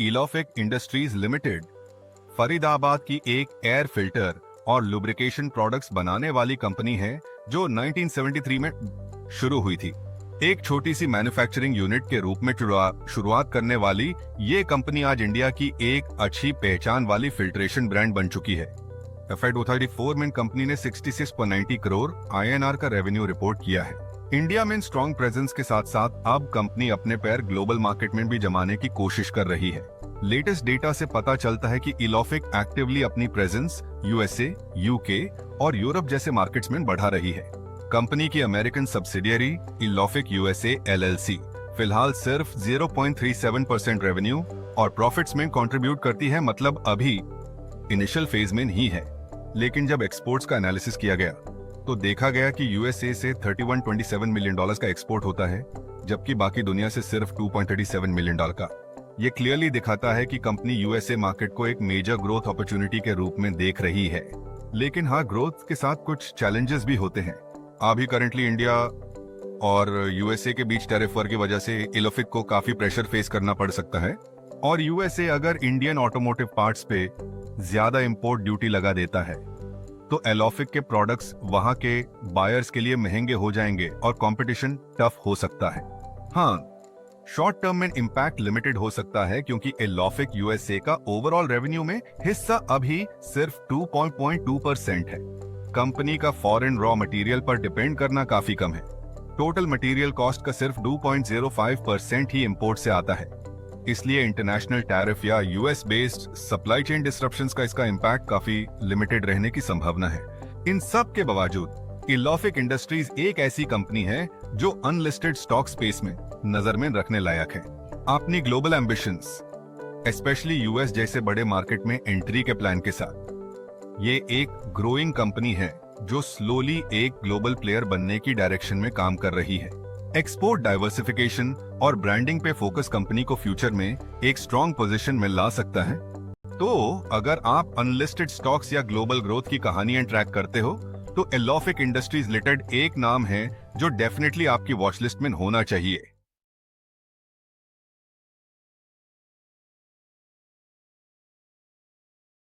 इलोफिक industries limited Faridabad की एक air filter और लुब्रिकेशन प्रोडक्ट्स बनाने वाली कंपनी है जो 1973 में शुरू हुई थी। एक छोटी सी मैन्युफैक्चरिंग यूनिट के रूप में शुरुआत करने वाली ये कंपनी आज इंडिया की एक अच्छी पहचान वाली फिल्ट्रेशन ब्रांड बन चुकी है। FY 2034 में कंपनी ने 66.90 करोड़ INR का रेवेन्यू रिपोर्ट किया है। इंडिया में स्ट्रॉन्ग प्रेजेंस के साथ साथ अब कंपनी अपने पैर ग्लोबल मार्केट में भी जमाने की कोशिश कर रही है। लेटेस्ट डेटा से पता चलता है कि इलोफिक एक्टिवली अपनी प्रेजेंस USA, UK और यूरोप जैसे मार्केट्स में बढ़ा रही है। कंपनी की अमेरिकन सब्सिडियरी इलोफिक USA LLC फिलहाल सिर्फ 0.37% रेवेन्यू और प्रॉफिट्स में कंट्रीब्यूट करती है, मतलब अभी इनिशियल फेज में ही है। लेकिन जब एक्सपोर्ट्स का एनालिसिस किया गया तो देखा गया कि USA से $31.27 मिलियन का एक्सपोर्ट होता है, जबकि बाकी दुनिया से सिर्फ $2.37 मिलियन का। ये क्लियरली दिखाता है कि कंपनी USA मार्केट को एक मेजर ग्रोथ अपॉर्चुनिटी के रूप में देख रही है। लेकिन हाँ, ग्रोथ के साथ कुछ चैलेंजेस भी होते हैं। अभी करंटली इंडिया और USA के बीच टैरिफ वॉर की वजह से इलोफिक को काफी प्रेशर फेस करना पड़ सकता है, और USA अगर इंडियन ऑटोमोटिव पार्ट्स पे ज्यादा इंपोर्ट ड्यूटी लगा देता है तो इलोफिक के प्रोडक्ट्स वहां के बायर्स के लिए महंगे हो जाएंगे और कंपटीशन टफ हो सकता है। हाँ, शॉर्ट टर्म में इंपैक्ट लिमिटेड हो सकता है क्योंकि इलोफिक USA का ओवरऑल रेवेन्यू में हिस्सा अभी सिर्फ 2.2% है। कंपनी का फॉरेन रॉ मटेरियल पर डिपेंड करना काफी कम है। टोटल मटेरियल कॉस्ट का सिर्फ 2.05% ही इंपोर्ट से आता है, इसलिए इंटरनेशनल टैरिफ या US based supply chain disruptions का इसका इंपैक्ट काफी लिमिटेड रहने की संभावना है। इन सब के बावजूद इलोफिक इंडस्ट्रीज एक ऐसी कंपनी है जो अनलिस्टेड स्टॉक स्पेस में नजर में रखने लायक है। अपनी ग्लोबल एम्बिशंस, स्पेशली US जैसे बड़े मार्केट में एंट्री के प्लान के साथ ये एक ग्रोइंग कंपनी है जो स्लोली एक ग्लोबल प्लेयर बनने की डायरेक्शन में काम कर रही है। एक्सपोर्ट डाइवर्सिफिकेशन और ब्रांडिंग पे फोकस कंपनी को फ्यूचर में एक स्ट्रॉन्ग पोजीशन में ला सकता है। तो अगर आप अनलिस्टेड स्टॉक्स या ग्लोबल ग्रोथ की कहानियां ट्रैक करते हो तो इलोफिक इंडस्ट्रीज लिमिटेड एक नाम है जो डेफिनेटली आपकी वॉच लिस्ट में होना चाहिए।